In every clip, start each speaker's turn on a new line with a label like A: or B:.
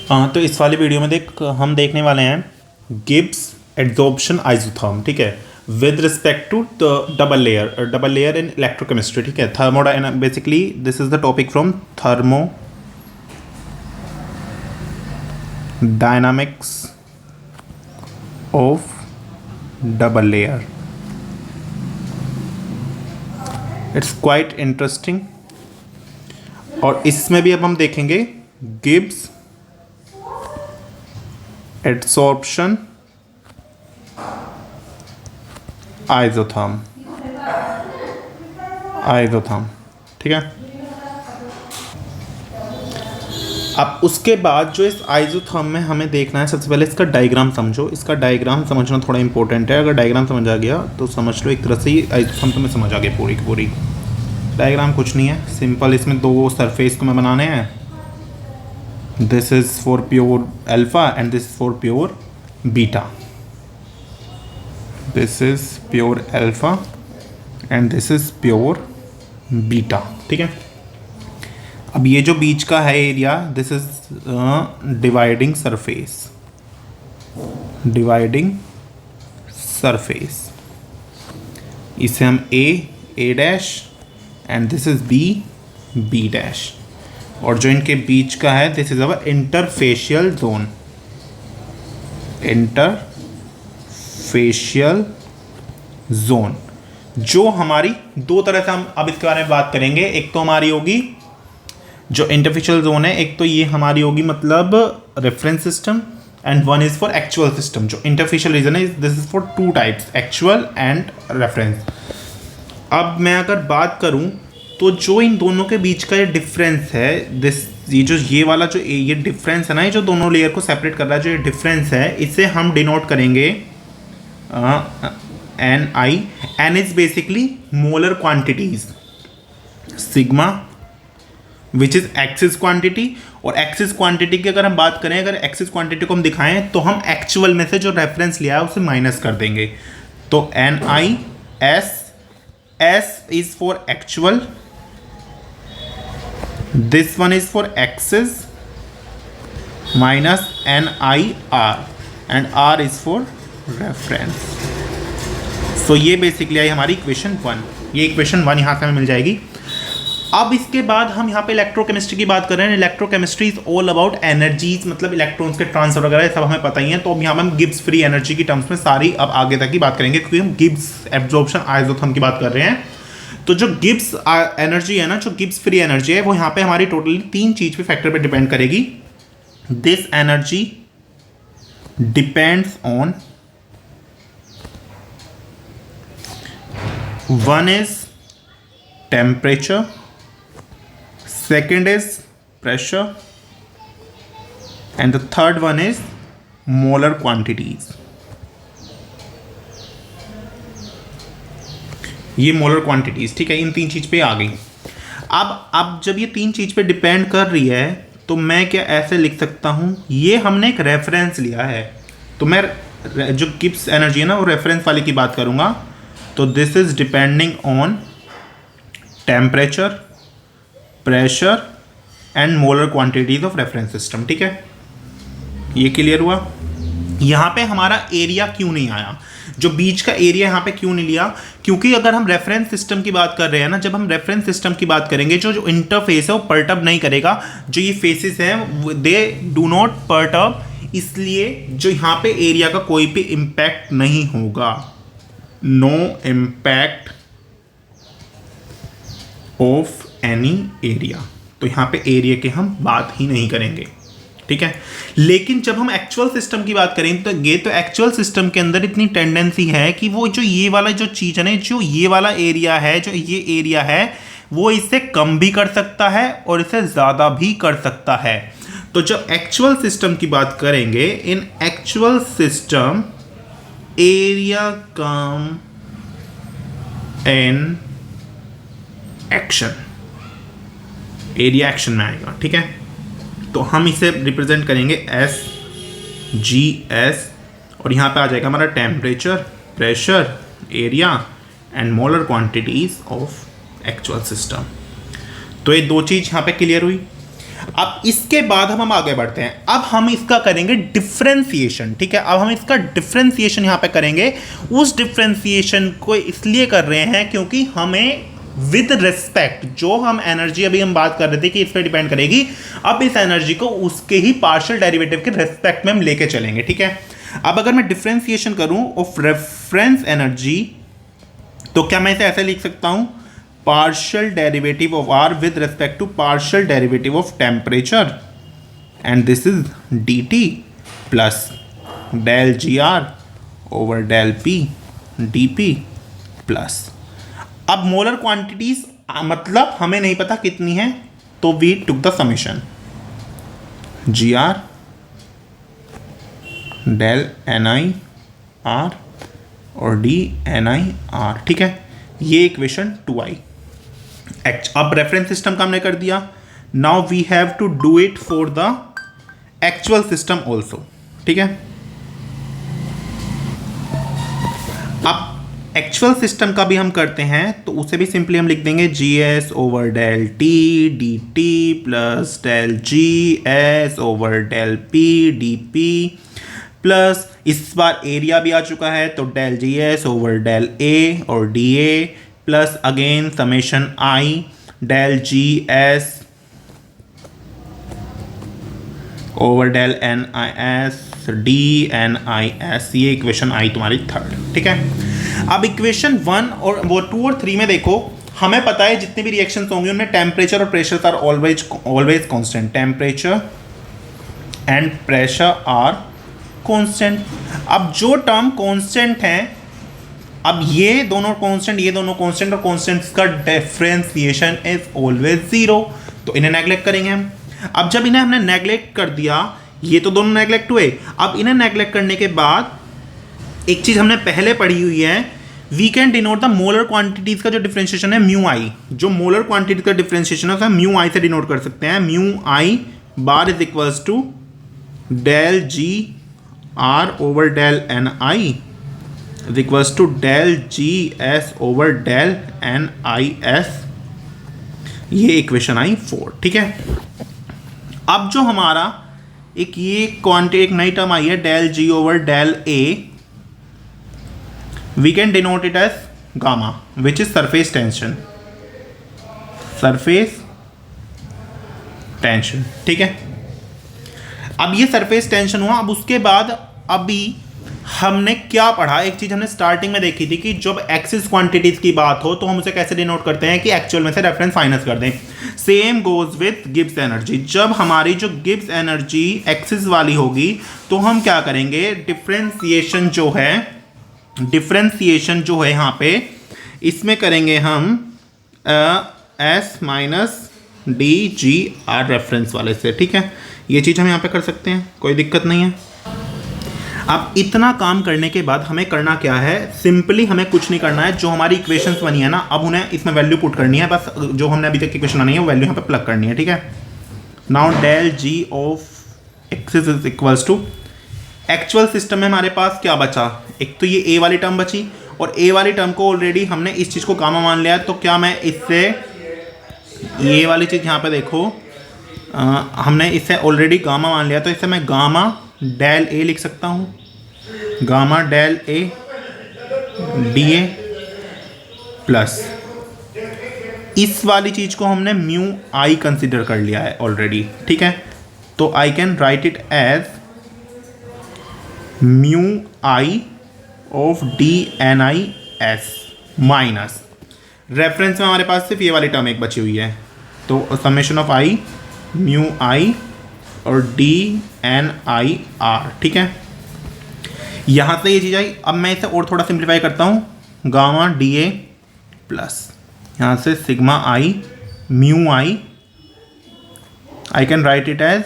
A: तो इस वाली वीडियो में हम देखने वाले हैं गिब्स एड्सॉर्प्शन आइसोथर्म, ठीक है, with respect to double layer in electrochemistry, ठीक है। Thermodynamics, basically this is the topic from thermodynamics of double layer. It's quite interesting. और इसमें भी अब हम देखेंगे गिब्स एड्सॉर्प्शन आइसोथर्म, ठीक है। अब उसके बाद जो इस आइसोथर्म में हमें देखना है, सबसे पहले इसका डायग्राम समझो। इसका डायग्राम समझना थोड़ा इंपॉर्टेंट है। अगर डायग्राम समझ आ गया तो समझ लो एक तरह से ये आइसोथर्म तुम्हें समझ आ गया पूरी की पूरी। डायग्राम कुछ नहीं है, सिंपल। इसमें दो सरफेस तुम्हें बनाने हैं। This is for pure alpha and this is for pure beta. This is pure alpha and this is pure beta, ठीक है। अब ये जो बीच का है area, this is dividing surface. इसे हम A dash and this is B dash. और जो इनके बीच का है, this is our interfacial zone, जो हमारी दो तरह से हम अब इसके बारे में बात करेंगे। एक तो हमारी होगी जो इंटरफेशियल जोन है, एक तो ये हमारी होगी मतलब reference system, and one is for actual system. जो इंटरफेशियल रीजन है, this is for two types, actual and reference. अब मैं अगर बात करूं तो जो इन दोनों के बीच का ये डिफरेंस है, ये वाला जो ये डिफरेंस है ना, ये जो दोनों लेयर को सेपरेट कर रहा है, जो ये डिफरेंस है, इसे हम डिनोट करेंगे n i. N is basically molar quantities, sigma which is excess quantity. और एक्सिस क्वांटिटी की अगर हम बात करें, अगर एक्सिस क्वांटिटी को हम दिखाएं तो हम एक्चुअल में से जो रेफरेंस लिया है उसे माइनस कर देंगे। तो N I S is for actual, this one is for excess, minus N I R, and R is for reference. So ये बेसिकली आई हमारी इक्वेशन 1। ये इक्वेशन 1 यहाँ से हमें मिल जाएगी। अब इसके बाद हम यहाँ पे इलेक्ट्रोकेमिस्ट्री की बात कर रहे हैं। Electrochemistry is all about energies, मतलब इलेक्ट्रॉन्स के ट्रांसफर वगैरह सब हमें पता ही है। तो अब यहाँ पे हम गिब्स फ्री एनर्जी की टर्म्स में सारी अब आगे तक की बात करेंगे, क्योंकि हम गिब्स एब्जॉर्प्शन आइसोथर्म की बात कर रहे हैं। तो जो गिब्स एनर्जी है ना, जो गिब्स फ्री एनर्जी है, वो यहाँ पे हमारी टोटली 3 चीज पे फैक्टर पे डिपेंड करेगी। This energy depends on, one is temperature, second is pressure, and the third one is molar quantities. ये मोलर क्वांटिटीज, ठीक है। इन 3 चीज पे आ गई। अब जब ये 3 चीज पे डिपेंड कर रही है, तो मैं क्या ऐसे लिख सकता हूं, ये हमने एक रेफरेंस लिया है, तो मैं जो गिब्स एनर्जी है ना, वो रेफरेंस वाले की बात करूंगा। तो this is depending on temperature, pressure and molar quantities of reference system, ठीक है। ये क्लियर हुआ। यहाँ पे हमारा एरिया क्यों नहीं आया, जो बीच का एरिया यहाँ पे क्यों नहीं लिया, क्योंकि अगर हम रेफरेंस सिस्टम की बात कर रहे हैं ना, जब हम रेफरेंस सिस्टम की बात करेंगे, जो इंटरफेस है वो पर्टअप नहीं करेगा। जो ये फेसेस हैं दे डू नॉट पर्टअप, इसलिए जो यहाँ पे एरिया का कोई भी इम्पैक्ट नहीं होगा। No impact of any area. तो यहाँ पे एरिया की हम बात ही नहीं करेंगे, ठीक है। लेकिन जब हम एक्चुअल सिस्टम की बात करें, तो ये तो एक्चुअल सिस्टम के अंदर इतनी टेंडेंसी है कि वो जो ये वाला जो चीज़ है ना, जो ये वाला एरिया है, जो ये एरिया है, वो इससे कम भी कर सकता है और इससे ज़्यादा भी कर सकता है। तो जब एक्चुअल सिस्टम की बात करेंगे, इन actual system area come in action, area action में आएगा, ठीक है। तो हम इसे रिप्रेजेंट करेंगे एस जी एस, और यहाँ पे आ जाएगा हमारा temperature, pressure, area and molar quantities of actual system. तो ये 2 चीज़ यहाँ पे क्लियर हुई। अब इसके बाद हम आगे बढ़ते हैं। अब हम इसका करेंगे डिफरेंशिएशन, ठीक है। अब हम इसका डिफरेंशिएशन यहाँ पे करेंगे। उस डिफरेंशिएशन को इसलिए कर रहे हैं क्योंकि हमें विद रिस्पेक्ट जो हम एनर्जी अभी हम बात कर रहे थे कि इस पर डिपेंड करेगी, अब इस एनर्जी को उसके ही पार्शियल डेरिवेटिव के रिस्पेक्ट में हम लेके चलेंगे, ठीक है। अब अगर मैं डिफरेंशिएशन करूं ऑफ रेफरेंस एनर्जी तो क्या मैं इसे ऐसे लिख सकता हूं, partial derivative of r with respect to partial derivative of temperature, and this is dt plus del gr over del p dp plus, अब मोलर क्वांटिटीज मतलब हमें नहीं पता कितनी है, तो we took the summation gr del ni r और d ni r, ठीक है। ये इक्वेशन 2i। अब रेफरेंस सिस्टम का हमने कर दिया। Now we have to do it for the actual system also, ठीक है। अब एक्चुअल सिस्टम का भी हम करते हैं तो उसे भी सिंपली हम लिख देंगे G S over del T D T plus del G S over del P D P plus, इस बार एरिया भी आ चुका है तो del G S over del A और D A plus again summation I del G S over del N I S D N I S. ये equation I तुम्हारी थर्ड, ठीक है। अब इक्वेशन 1 और वो 2 और 3 में देखो, हमें पता है जितने भी रिएक्शंस होंगे उनमें टेम्परेचर और pressure are always constant, temperature and pressure are constant. अब जो टर्म कांस्टेंट हैं, अब ये दोनों कांस्टेंट, ये दोनों कांस्टेंट, और कांस्टेंट्स का डिफरेंशिएशन इज ऑलवेज 0, तो इन्हें नेगलेक्ट करेंगे हम। अब जब इन्हें हमने नेगलेक्ट कर दिया, ये तो दोनों नेगलेक्ट हुए। अब इन्हें नेगलेक्ट करने के बाद एक चीज हमने पहले पढ़ी हुई है, we can denote the molar quantities का जो डिफरेंशिएशन है म्यू आई, जो मोलर क्वांटिटी का डिफरेंशिएशन है म्यू आई से डिनोट कर सकते हैं। Mu i bar is equals to del G R over del N i is equals to del g s over del n i s। ये equation आई 4, ठीक है। अब जो हमारा एक ये क्वांटिटी एक नई टर्म आई है del G over del A, we can denote it as gamma which is surface tension, surface tension, ठीक है। अब ये सरफेस टेंशन हुआ। अब उसके बाद अभी हमने क्या पढ़ा, एक चीज हमने स्टार्टिंग में देखी थी कि जब एक्सिस क्वांटिटीज की बात हो तो हम उसे कैसे डिनोट करते हैं कि एक्चुअल में से रेफरेंस माइनस कर दें। Same goes with Gibbs energy. जब हमारी जो गिब्स एनर्जी एक्सिस वाली होगी तो हम क्या करेंगे, डिफरेंशिएशन जो है यहाँ पे इसमें करेंगे हम S minus D G R reference वाले से, ठीक है। ये चीज़ हम यहाँ पे कर सकते हैं, कोई दिक्कत नहीं है। अब इतना काम करने के बाद हमें करना क्या है, सिंपली हमें कुछ नहीं करना है। जो हमारी इक्वेशंस बनी है ना, अब उन्हें इसमें वैल्यू पुट करनी है, बस जो हमने अभी तक इक्वेशन बनाई है वो वैल्यू यहाँ पे प्लग करनी है, ठीक है। Now del G of excess is equals to, actual system में हमारे पास क्या बचा, एक तो ये ए वाली टर्म बची, और ए वाली टर्म को ऑलरेडी हमने इस चीज़ को गामा मान लिया, तो क्या मैं इससे ये वाली चीज़ यहाँ पे देखो, हमने इससे ऑलरेडी गामा मान लिया, तो इससे मैं गामा डेल ए लिख सकता हूँ, gamma del A D A plus इस वाली चीज़ को हमने म्यू आई कंसिडर कर लिया है ऑलरेडी, ठीक है। तो I can write it as mu i of d N I s minus, reference में हमारे पास सिर्फ ये वाली टर्म एक बची हुई है, तो summation of I mu I और डी एन आई आर, ठीक है। यहाँ से ये चीज़ आई। अब मैं इसे और थोड़ा सिंप्लीफाई करता हूँ, गामा डी ए प्लस यहाँ से sigma i mu i, I can write it as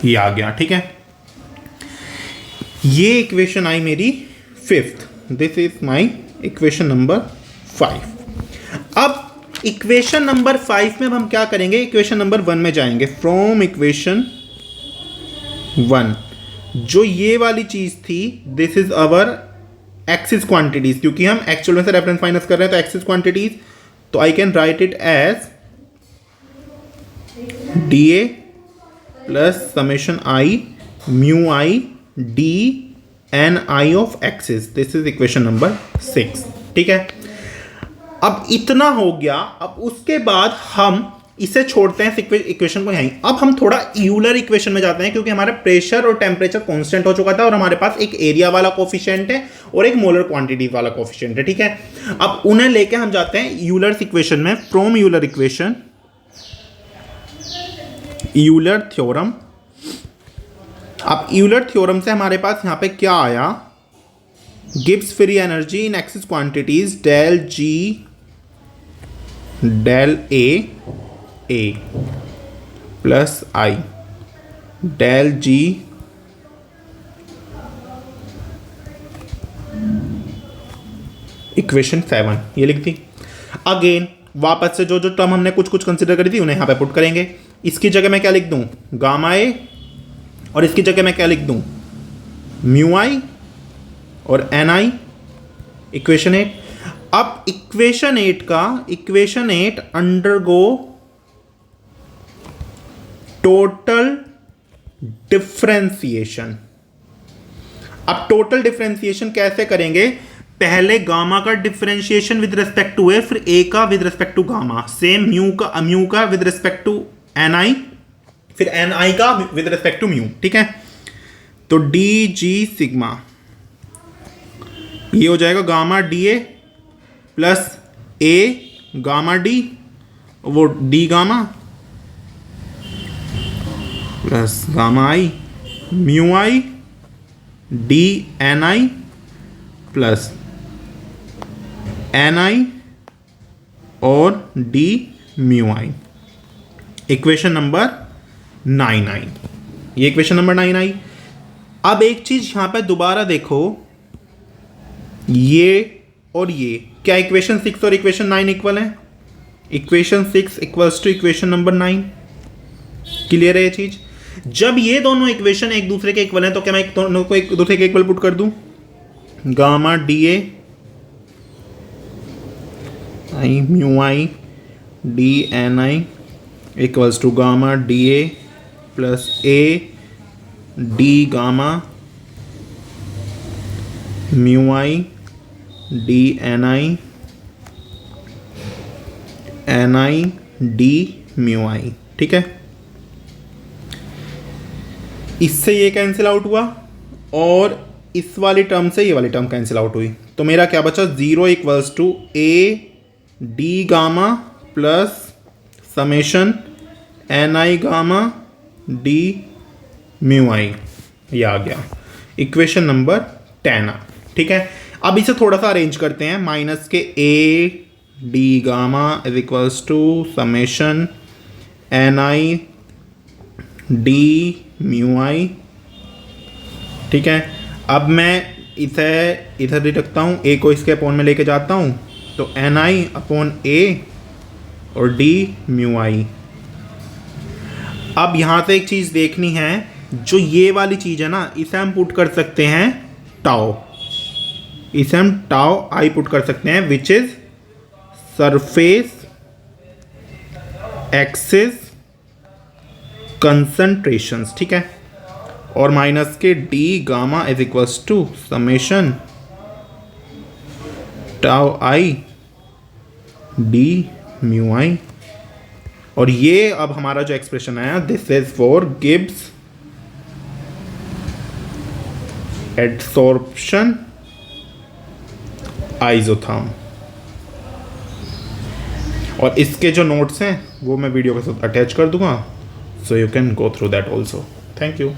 A: ये आ गया, ठीक है। ये इक्वेशन आई मेरी 5th, this is my equation number 5। अब इक्वेशन नंबर 5 में अब हम क्या करेंगे, इक्वेशन नंबर 1 में जाएंगे। फ्रॉम इक्वेशन 1 जो ये वाली चीज़ थी, this is our axis quantities, क्योंकि हम एक्चुअल में से रेफरेंस माइनस कर रहे हैं तो एक्सिस क्वांटिटीज, तो I can write it as D A plus summation i mu I D N i of excess. This is equation number 6. ठीक है, अब इतना हो गया. अब उसके बाद हम इसे छोड़ते हैं इक्वेशन को यहीं. अब हम थोड़ा यूलर इक्वेशन में जाते हैं, क्योंकि हमारा प्रेशर और टेम्परेचर कांस्टेंट हो चुका था और हमारे पास एक एरिया वाला कोफिशिएंट है और एक मोलर क्वांटिटी वाला कोफिशिएंट है. ठीक है, अब उन्हें लेके हम जाते हैं यूलर इक्वेशन में. From Euler equation, Euler theorem. अब यूलर थ्योरम से हमारे पास यहां पे क्या आया? Gibbs free energy in excess quantities del G del A plus i del G equation 7. ये लिख दी. अगेन वापस से जो जो टर्म हमने कुछ कुछ कंसिडर करी थी उन्हें यहां पे पुट करेंगे. इसकी जगह मैं क्या लिख दूं? गामा ए. और इसकी जगह मैं क्या लिख दूं? म्यू आई और एन आई. इक्वेशन 8. अब इक्वेशन 8 अंडरगो टोटल डिफरेंशिएशन. अब टोटल डिफरेंशिएशन कैसे करेंगे? पहले गामा का differentiation with respect to A, फिर ए का with respect to gamma. Same mu का with respect to N i, फिर एन आई का विद रिस्पेक्ट टू म्यू. ठीक है, तो डी जी सिग्मा ये हो जाएगा gamma D A plus A gamma D, वो D gamma plus gamma I mu I D N I plus N I और D mu I. Equation number 9 I. ये equation number 9 आई. अब एक चीज यहां पे दोबारा देखो, ये और ये क्या इक्वेशन 6 और इक्वेशन 9 इक्वल है? Equation 6 equals to equation number 9. Clear है ये चीज? जब ये दोनों इक्वेशन एक दूसरे के इक्वल हैं तो क्या मैं दोनों को एक दूसरे के इक्वल पुट कर दूं? Gamma D A I mu I D N I equals to gamma D A plus A D gamma mu I D N I D mu I. ठीक है, इससे ये कैंसिल आउट हुआ और इस वाली टर्म से ये वाली टर्म कैंसिल आउट हुई. तो मेरा क्या बचा? 0 equals to A D gamma plus summation N I gamma D mu I. ये आ गया इक्वेशन नंबर 10. ठीक है, अब इसे थोड़ा सा अरेंज करते हैं. माइनस के A D gamma is equals to summation N I D mu I. ठीक है, अब मैं इसे इधर ही रखता हूँ, ए को इसके अपॉन में लेके जाता हूँ, तो एन आई अपॉन ए और डी म्यू आई. अब यहाँ से एक चीज़ देखनी है, जो ये वाली चीज़ है ना, इसे हम पुट कर सकते हैं टाओ. इसे हम टाओ आई पुट कर सकते हैं, which is surface excess concentrations. ठीक है, और माइनस के D gamma is equals to summation tau I D mu I. और ये अब हमारा जो एक्सप्रेशन आया, this is for Gibbs adsorption isotherm. और इसके जो नोट्स हैं वो मैं वीडियो के साथ अटैच कर दूंगा, so you can go through that also. Thank you.